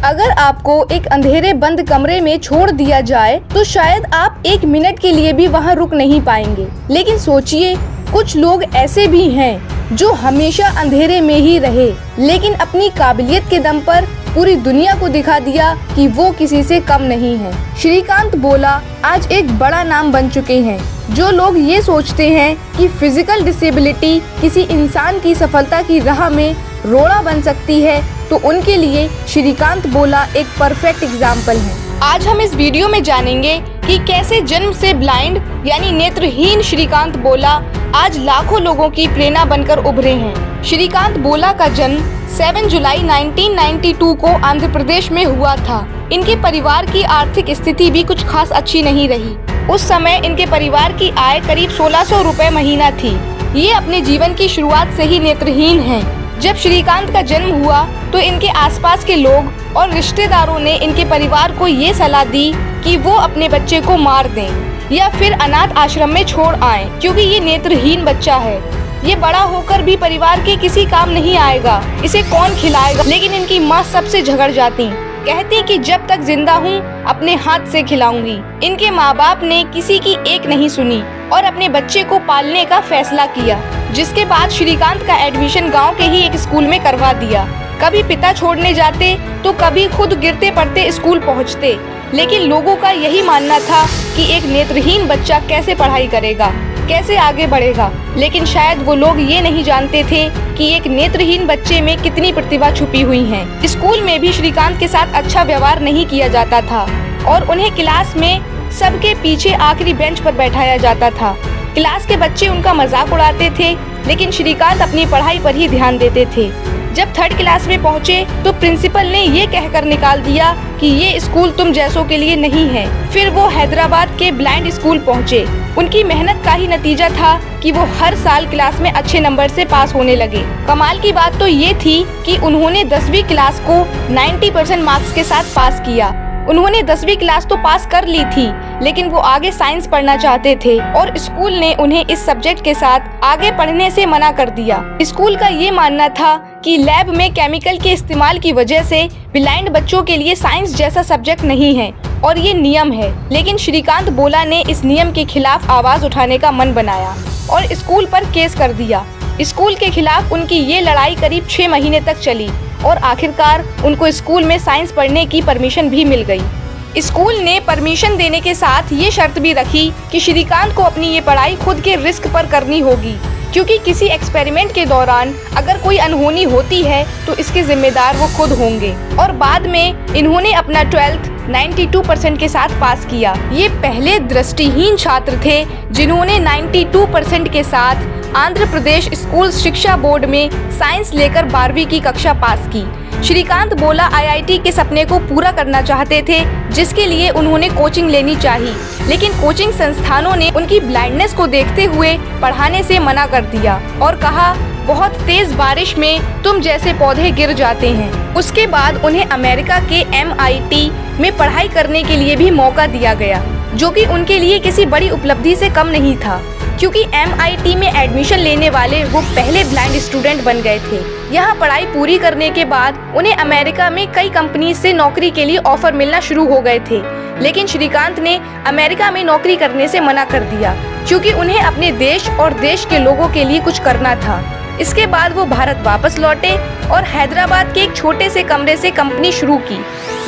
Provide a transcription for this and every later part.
अगर आपको एक अंधेरे बंद कमरे में छोड़ दिया जाए तो शायद आप एक मिनट के लिए भी वहाँ रुक नहीं पाएंगे। लेकिन सोचिए, कुछ लोग ऐसे भी हैं जो हमेशा अंधेरे में ही रहे, लेकिन अपनी काबिलियत के दम पर पूरी दुनिया को दिखा दिया कि वो किसी से कम नहीं है। श्रीकांत बोला आज एक बड़ा नाम बन चुके हैं। जो लोग ये सोचते हैं कि फिजिकल डिसेबिलिटी किसी इंसान की सफलता की राह में रोड़ा बन सकती है, तो उनके लिए श्रीकांत बोला एक परफेक्ट एग्जाम्पल है। आज हम इस वीडियो में जानेंगे कि कैसे जन्म से ब्लाइंड यानी नेत्रहीन श्रीकांत बोला आज लाखों लोगों की प्रेरणा बनकर उभरे हैं। श्रीकांत बोला का जन्म 7 जुलाई 1992 को आंध्र प्रदेश में हुआ था। इनके परिवार की आर्थिक स्थिति भी कुछ खास अच्छी नहीं रही। उस समय इनके परिवार की आय करीब 1600 रुपए महीना थी। ये अपने जीवन की शुरुआत से ही नेत्रहीन हैं। जब श्रीकांत का जन्म हुआ तो इनके आसपास के लोग और रिश्तेदारों ने इनके परिवार को ये सलाह दी कि वो अपने बच्चे को मार दें या फिर अनाथ आश्रम में छोड़ आएं, क्योंकि ये नेत्रहीन बच्चा है। ये बड़ा होकर भी परिवार के किसी काम नहीं आएगा, इसे कौन खिलाएगा। लेकिन इनकी माँ सबसे झगड़ जाती, कहती कि जब तक जिंदा हूँ अपने हाथ से खिलाऊंगी। इनके माँ बाप ने किसी की एक नहीं सुनी और अपने बच्चे को पालने का फैसला किया, जिसके बाद श्रीकांत का एडमिशन गांव के ही एक स्कूल में करवा दिया। कभी पिता छोड़ने जाते तो कभी खुद गिरते पड़ते स्कूल पहुंचते। लेकिन लोगों का यही मानना था कि एक नेत्रहीन बच्चा कैसे पढ़ाई करेगा, कैसे आगे बढ़ेगा। लेकिन शायद वो लोग ये नहीं जानते थे कि एक नेत्रहीन बच्चे में कितनी प्रतिभा छुपी हुई है। स्कूल में भी श्रीकांत के साथ अच्छा व्यवहार नहीं किया जाता था और उन्हें क्लास में सबके पीछे आखिरी बेंच पर बैठाया जाता था। क्लास के बच्चे उनका मजाक उड़ाते थे, लेकिन श्रीकांत अपनी पढ़ाई पर ही ध्यान देते थे। जब 3rd क्लास में पहुँचे तो प्रिंसिपल ने ये कहकर निकाल दिया कि ये स्कूल तुम जैसों के लिए नहीं है। फिर वो हैदराबाद के ब्लाइंड स्कूल पहुँचे। उनकी मेहनत का ही नतीजा था कि वो हर साल क्लास में अच्छे नंबर से पास होने लगे। कमाल की बात तो ये थी कि उन्होंने 10वीं क्लास को 90% मार्क्स के साथ पास किया। उन्होंने 10वीं क्लास तो पास कर ली थी, लेकिन वो आगे साइंस पढ़ना चाहते थे और स्कूल ने उन्हें इस सब्जेक्ट के साथ आगे पढ़ने से मना कर दिया। स्कूल का ये मानना था कि लैब में केमिकल के इस्तेमाल की वजह से ब्लाइंड बच्चों के लिए साइंस जैसा सब्जेक्ट नहीं है और ये नियम है। लेकिन श्रीकांत बोला ने इस नियम के खिलाफ आवाज उठाने का मन बनाया और स्कूल पर केस कर दिया। स्कूल के खिलाफ उनकी ये लड़ाई करीब 6 महीने तक चली और आखिरकार उनको स्कूल में साइंस पढ़ने की परमिशन भी मिल गई। स्कूल ने परमिशन देने के साथ ये शर्त भी रखी कि श्रीकांत को अपनी ये पढ़ाई खुद के रिस्क पर करनी होगी, क्योंकि किसी एक्सपेरिमेंट के दौरान अगर कोई अनहोनी होती है तो इसके जिम्मेदार वो खुद होंगे। और बाद में इन्होंने अपना 12th 92% के साथ पास किया। ये पहले दृष्टिहीन छात्र थे जिन्होंने 92% के साथ आंध्र प्रदेश स्कूल शिक्षा बोर्ड में साइंस लेकर 12वीं की कक्षा पास की। श्रीकांत बोला IIT के सपने को पूरा करना चाहते थे, जिसके लिए उन्होंने कोचिंग लेनी चाहिए, लेकिन कोचिंग संस्थानों ने उनकी ब्लाइंडनेस को देखते हुए पढ़ाने से मना कर दिया और कहा बहुत तेज बारिश में तुम जैसे पौधे गिर जाते हैं। उसके बाद उन्हें अमेरिका के MIT में पढ़ाई करने के लिए भी मौका दिया गया, जो कि उनके लिए किसी बड़ी उपलब्धि से कम नहीं था, क्योंकि MIT में एडमिशन लेने वाले वो पहले ब्लाइंड स्टूडेंट बन गए थे। यहाँ पढ़ाई पूरी करने के बाद उन्हें अमेरिका में कई कंपनी से नौकरी के लिए ऑफर मिलना शुरू हो गए थे, लेकिन श्रीकांत ने अमेरिका में नौकरी करने से मना कर दिया, क्योंकि उन्हें अपने देश और देश के लोगों के लिए कुछ करना था। इसके बाद वो भारत वापस लौटे और हैदराबाद के एक छोटे से कमरे से कंपनी शुरू की।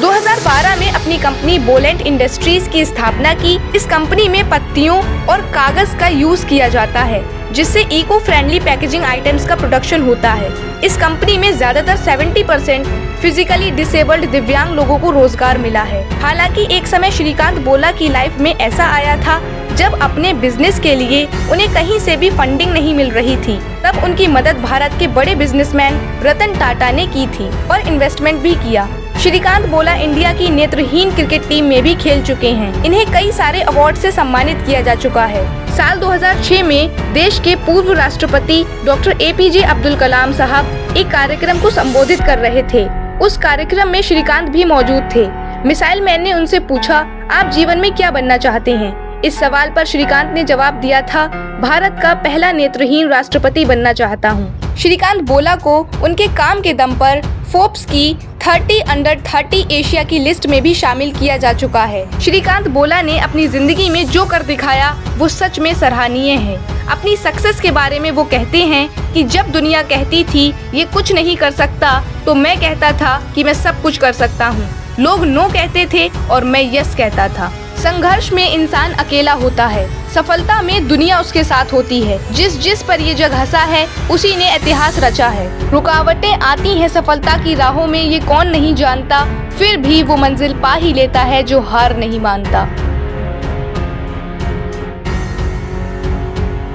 2012 में अपनी कंपनी बोलेंट इंडस्ट्रीज की स्थापना की। इस कंपनी में पत्तियों और कागज का यूज किया जाता है, जिससे इको फ्रेंडली पैकेजिंग आइटम्स का प्रोडक्शन होता है। इस कंपनी में ज्यादातर 70% फिजिकली डिसेबल्ड दिव्यांग लोगों को रोजगार मिला है। हालांकि एक समय श्रीकांत बोला की लाइफ में ऐसा आया था जब अपने बिजनेस के लिए उन्हें कहीं से भी फंडिंग नहीं मिल रही थी। तब उनकी मदद भारत के बड़े बिजनेसमैन रतन टाटा ने की थी और इन्वेस्टमेंट भी किया। श्रीकांत बोला इंडिया की नेत्रहीन क्रिकेट टीम में भी खेल चुके हैं। इन्हें कई सारे अवार्ड से सम्मानित किया जा चुका है। साल 2006 में देश के पूर्व राष्ट्रपति डॉक्टर APJ अब्दुल कलाम साहब एक कार्यक्रम को संबोधित कर रहे थे। उस कार्यक्रम में श्रीकांत भी मौजूद थे। मिसाइल मैन ने उनसे पूछा, आप जीवन में क्या बनना चाहते हैं? इस सवाल पर श्रीकांत ने जवाब दिया था, भारत का पहला नेत्रहीन राष्ट्रपति बनना चाहता हूँ। श्रीकांत बोला को उनके काम के दम पर फोर्ब्स की 30 अंडर 30 एशिया की लिस्ट में भी शामिल किया जा चुका है। श्रीकांत बोला ने अपनी जिंदगी में जो कर दिखाया वो सच में सराहनीय है। अपनी सक्सेस के बारे में वो कहते हैं कि जब दुनिया कहती थी ये कुछ नहीं कर सकता तो मैं कहता था कि मैं सब कुछ कर सकता हूँ। लोग नो कहते थे और मैं यस कहता था। संघर्ष में इंसान अकेला होता है, सफलता में दुनिया उसके साथ होती है। जिस पर ये जग हंसा है उसी ने इतिहास रचा है। रुकावटें आती हैं सफलता की राहों में, ये कौन नहीं जानता, फिर भी वो मंजिल पा ही लेता है जो हार नहीं मानता।